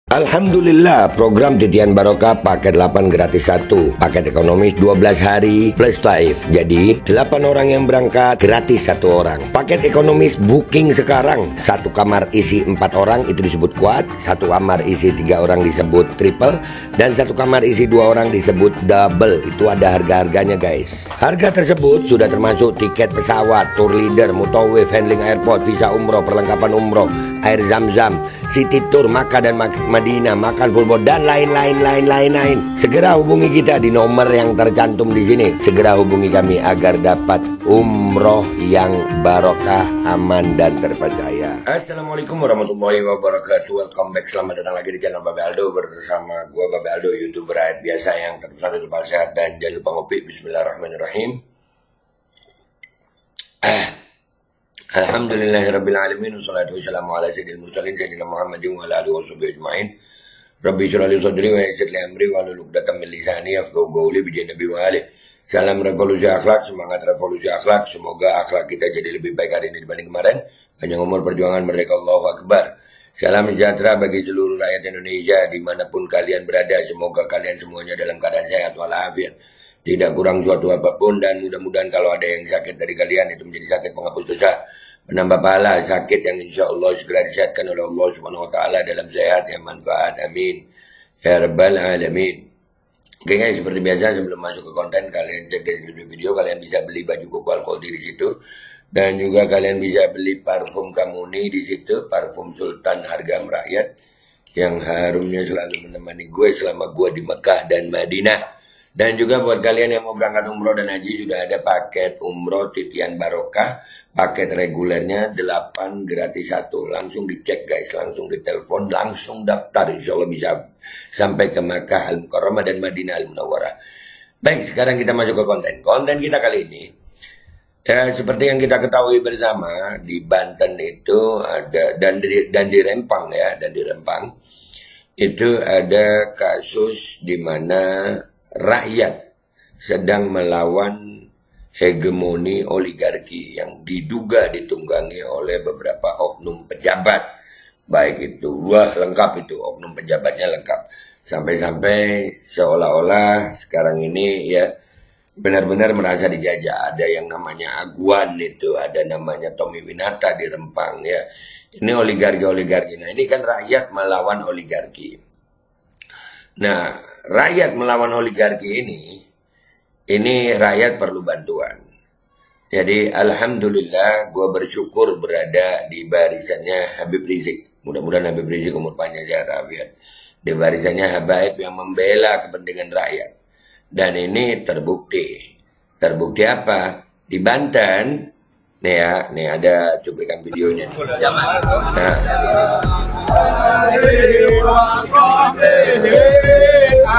Alhamdulillah, program Titian Barokah paket 8 gratis 1, paket ekonomis 12 hari plus taif. Jadi 8 orang yang berangkat gratis 1 orang. Paket ekonomis booking sekarang, 1 kamar isi 4 orang itu disebut quad, 1 kamar isi 3 orang disebut triple, dan 1 kamar isi 2 orang disebut double. Itu ada harga-harganya guys. Harga tersebut sudah termasuk tiket pesawat, tour leader, mutawif, handling airport, visa umroh, perlengkapan umroh, air zam-zam, city tour, Makkah dan Madinah, makan full board, dan lain-lain. Segera hubungi kita di nomor yang tercantum di sini. Segera hubungi kami agar dapat umroh yang barokah, aman dan terpercaya. Assalamualaikum warahmatullahi wabarakatuh. Welcome back, selamat datang lagi di channel Babe Aldo bersama gua Babe Aldo, YouTuber rakyat biasa yang terpilih tetap sehat dan jangan lupa ngopi. Bismillahirrahmanirrahim. Alhamdulillahirrabbilalamin. Wassalatu wassalamu ala sayyidil mursalin sayyidina Muhammadin wa ala alihi washabihi ajma'in. Rabbi shrah li sadri wa yassir li amri wahlul 'uqdatam min lisani yafqahu qawli bi nabi wa alihi. Salam revolusi akhlak, semangat revolusi akhlak. Semoga akhlak kita jadi lebih baik hari ini dibanding kemarin. Panjang umur perjuangan merdeka, Allahu Akbar. Salam sejahtera bagi seluruh rakyat Indonesia dimanapun kalian berada. Semoga kalian semuanya dalam keadaan sehat walafiat, tidak kurang suatu apapun, dan mudah-mudahan kalau ada yang sakit dari kalian itu menjadi sakit penghapus dosa, menambah pahala, sakit yang insya Allah segera disehatkan oleh Allah Subhanahu Wa Taala dalam sehat yang manfaat, amin ya rabbal alamin. Oke guys, seperti biasa sebelum masuk ke konten, kalian cek deskripsi video, kalian bisa beli baju koko alkohol di situ, dan juga kalian bisa beli parfum Kamuni di situ, parfum Sultan harga merakyat yang harumnya selalu menemani gue selama gue di Mekah dan Madinah. Dan juga buat kalian yang mau berangkat umroh dan haji, sudah ada paket umroh Titian Barokah, paket regulernya 8 gratis 1. Langsung dicek guys, langsung ditelepon, langsung daftar, insya Allah bisa sampai ke Makkah Al-Mukarramah dan Madinah Al-Munawwarah. Baik, sekarang kita masuk ke konten. Konten kita kali ini, ya seperti yang kita ketahui bersama, di Banten itu ada, dan di Rempang ya, dan di Rempang itu ada kasus di mana rakyat sedang melawan hegemoni oligarki yang diduga ditunggangi oleh beberapa oknum pejabat. Baik itu, wah lengkap itu, oknum pejabatnya lengkap. Sampai-sampai seolah-olah sekarang ini ya benar-benar merasa dijajah. Ada yang namanya Aguan itu, ada namanya Tommy Winata di Rempang ya. Ini oligarki-oligarki. Nah ini kan rakyat melawan oligarki. Nah, rakyat melawan oligarki ini rakyat perlu bantuan. Jadi alhamdulillah gue bersyukur berada di barisannya Habib Rizik. Mudah-mudahan Habib Rizik umur panjang sehat afiat. Di barisannya Habaib yang membela kepentingan rakyat. Dan ini terbukti. Terbukti apa? Di Banten, nih ya, nih ada cuplikan videonya. Nah,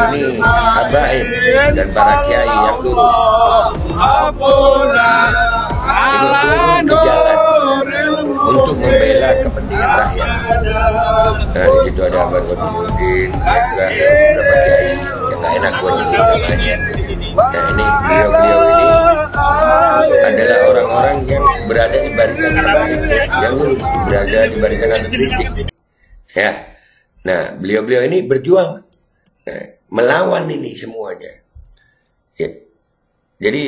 ini Habaib dan para kiai yang lurus itu turun ke jalan untuk membela kepentingan rakyat. Nah di situ ada Abang Kodimudin, juga ada beberapa kiai yang nggak enak gue nyebut namanya. Nah ini beliau-beliau ini adalah orang-orang yang berada di barisan Habaib, yang lurus berada di barisan Habib Rizik. Ya, nah beliau-beliau ini berjuang. Nah, melawan ini semuanya. Ya. Jadi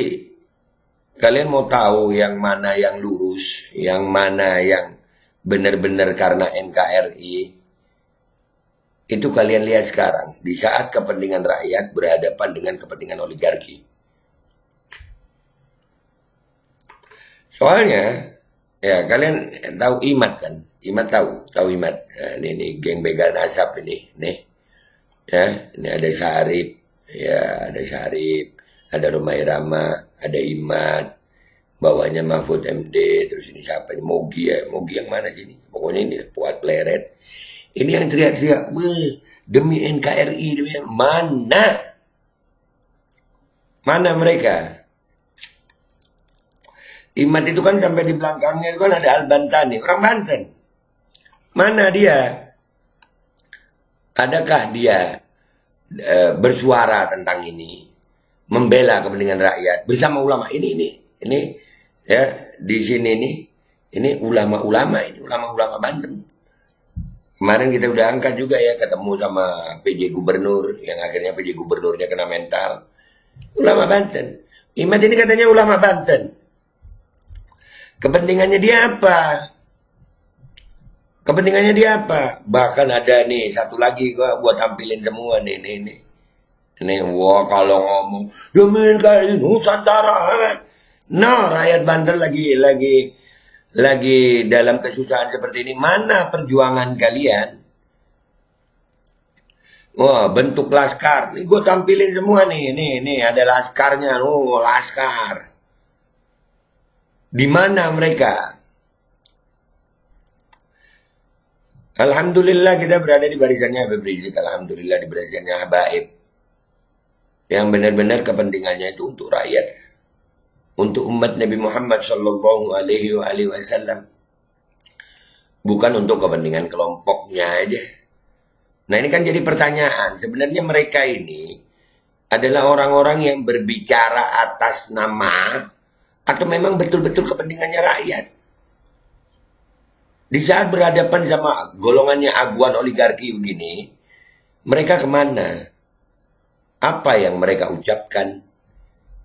kalian mau tahu yang mana yang lurus, yang mana yang benar-benar karena NKRI, itu kalian lihat sekarang di saat kepentingan rakyat berhadapan dengan kepentingan oligarki. Soalnya ya kalian tahu Imad kan? Imad tahu Imad. Nah, ini geng begal nasab ini, nih. Ya, ini ada Syarif, ya ada Syarif, ada Rumah Irama, ada Imad, bawahnya Mahfud MD, terus ini siapa ini? Mogi ya, Mogi yang mana sini? Pokoknya ini Fuad Pleret. Ini yang teriak-teriak, demi NKRI, demi mana? Mana mereka? Imad itu kan sampai di belakangnya itu kan ada Al-Bantani, orang Banten. Mana dia? Adakah dia bersuara tentang ini, membela kepentingan rakyat bersama ulama? Ini ya di sini ini ulama-ulama Banten. Kemarin kita udah angkat juga ya, ketemu sama PJ Gubernur, yang akhirnya PJ Gubernurnya kena mental. Ulama Banten. Imad ini katanya ulama Banten. Kepentingannya dia apa? Kepentingannya dia apa? Bahkan ada nih, satu lagi gua tampilin semua nih. Ini, wah kalau ngomong, demi kali Nusantara. No, rakyat Banten lagi dalam kesusahan seperti ini. Mana perjuangan kalian? Wah, bentuk laskar. Nih gue tampilin semua nih. Nih ada laskarnya. Oh, laskar. Di mana mereka? Alhamdulillah kita berada di barisannya Habib Rizik. Alhamdulillah di barisannya Habaib. Yang benar-benar kepentingannya itu untuk rakyat. Untuk umat Nabi Muhammad Sallallahu Alaihi Wasallam. Bukan untuk kepentingan kelompoknya aja. Nah ini kan jadi pertanyaan. Sebenarnya mereka ini adalah orang-orang yang berbicara atas nama atau memang betul-betul kepentingannya rakyat. Di saat berhadapan sama golongannya aguan oligarki begini, mereka kemana? Apa yang mereka ucapkan?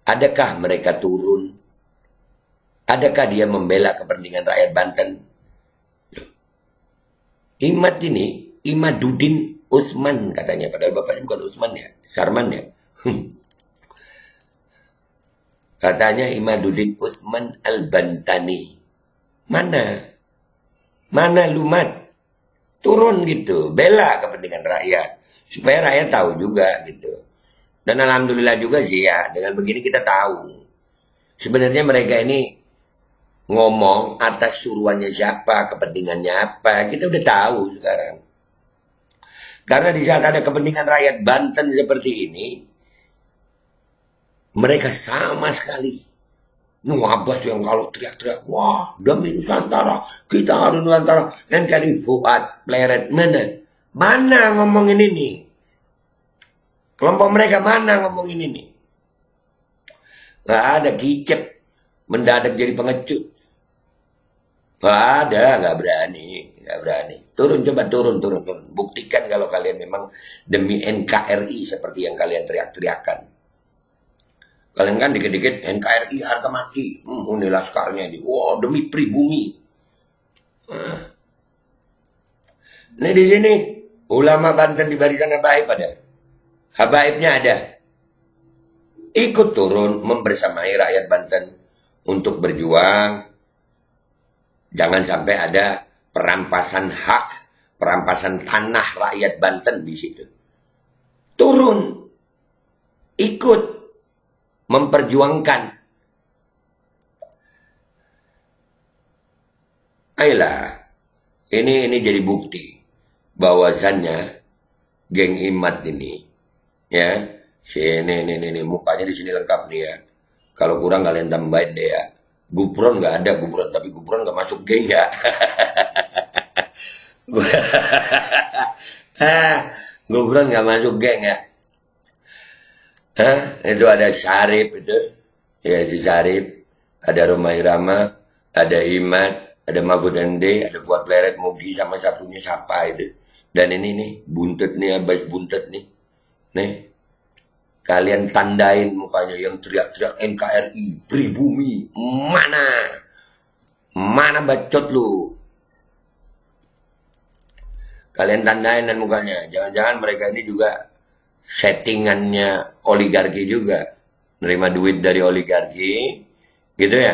Adakah mereka turun? Adakah dia membela kepentingan rakyat Banten? Imad ini, Imaduddin Usman katanya. Padahal bapaknya bukan Usman ya, Sarman ya. Katanya Imaduddin Usman Al-Bantani. Mana Lumat? Turun gitu, bela kepentingan rakyat. Supaya rakyat tahu juga gitu. Dan alhamdulillah juga sih ya, dengan begini kita tahu. Sebenarnya mereka ini ngomong atas suruhannya siapa, kepentingannya apa, kita udah tahu sekarang. Karena di saat ada kepentingan rakyat Banten seperti ini, mereka sama sekali. Abbas yang kalau teriak-teriak, wah demi Nusantara, kita harus Nusantara. NKRI Fuad, Pleret, mana ngomongin ini? Kelompok mereka mana ngomongin ini? Gak ada kicep mendadak jadi pengecut. Gak ada, gak berani. Turun, coba turun. Buktikan kalau kalian memang demi NKRI seperti yang kalian teriak-teriakan. Kalian kan dikit-dikit NKRI harga mati. Ini laskarnya aja. Wow, demi pribumi. Ini di sini ulama Banten di barisan Habaib ada. Habaibnya ada. Ikut turun membersamai rakyat Banten untuk berjuang. Jangan sampai ada perampasan hak, perampasan tanah rakyat Banten di situ. Turun. Ikut memperjuangkan. Ayolah. Ini jadi bukti bahwasannya geng Imad ini ya, ini mukanya di sini lengkap nih ya. Kalau kurang kalian tambahin deh ya. Gupron nggak ada Gupron, tapi Gupron nggak masuk geng ya. Gupron nggak masuk geng ya. Itu ada Syarif itu, ya si Syarif, ada Roma Irama, ada Imad, ada Mahfud MD, ada Fuad Pleret, Mubdi, sama satunya siapa itu. Dan ini nih buntet nih, Abbas buntet nih. Nih, kalian tandain mukanya yang teriak-teriak NKRI, pribumi, mana bacot lu? Kalian tandain dan mukanya, jangan-jangan mereka ini juga settingannya oligarki juga, nerima duit dari oligarki, gitu ya,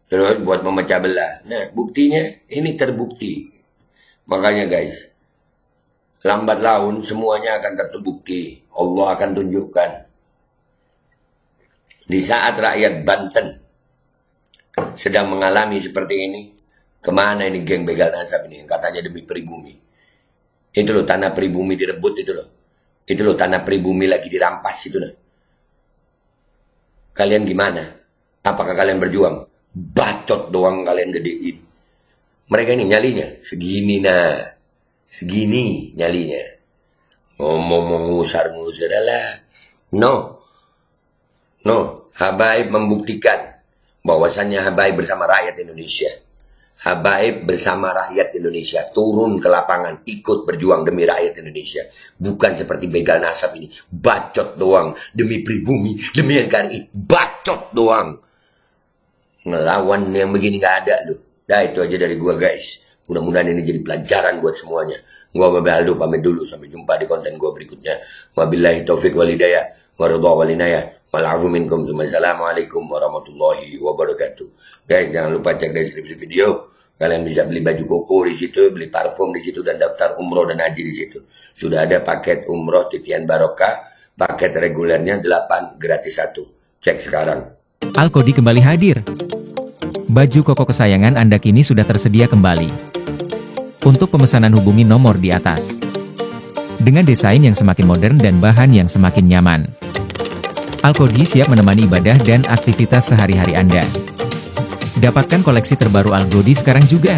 terus buat memecah belah. Nah, buktinya ini terbukti. Makanya guys, lambat laun semuanya akan terbukti. Allah akan tunjukkan. Di saat rakyat Banten sedang mengalami seperti ini, kemana ini geng begal nasab ini yang katanya demi pribumi? Itu loh tanah pribumi direbut itu loh. Itu loh tanah pribumi lagi dirampas itu loh. Kalian gimana? Apakah kalian berjuang? Bacot doang kalian gedein. Mereka ini nyalinya segini segini nyalinya. Ngomong ngusar-ngusar lah. No. Habaib membuktikan bahwasannya Habaib bersama rakyat Indonesia. Habaib bersama rakyat Indonesia turun ke lapangan, ikut berjuang demi rakyat Indonesia. Bukan seperti begal nasab ini, bacot doang, demi pribumi, demi NKRI, bacot doang. Ngelawan yang begini gak ada loh. Dah itu aja dari gua guys. Mudah-mudahan ini jadi pelajaran buat semuanya. Gua Babe Aldo pamit dulu, sampai jumpa di konten gua berikutnya. Wabillahi taufik walhidayah, waridha walinayah. Walafu minkum. Assalamualaikum warahmatullahi wabarakatuh. Guys, jangan lupa cek deskripsi video. Kalian bisa beli baju koko di situ, beli parfum di situ, dan daftar umroh dan haji di situ. Sudah ada paket umroh titian barokah, paket regulernya 8 gratis 1. Cek sekarang. Alkodi kembali hadir. Baju koko kesayangan Anda kini sudah tersedia kembali. Untuk pemesanan hubungi nomor di atas. Dengan desain yang semakin modern dan bahan yang semakin nyaman. Alkodi siap menemani ibadah dan aktivitas sehari-hari Anda. Dapatkan koleksi terbaru Alkodi sekarang juga.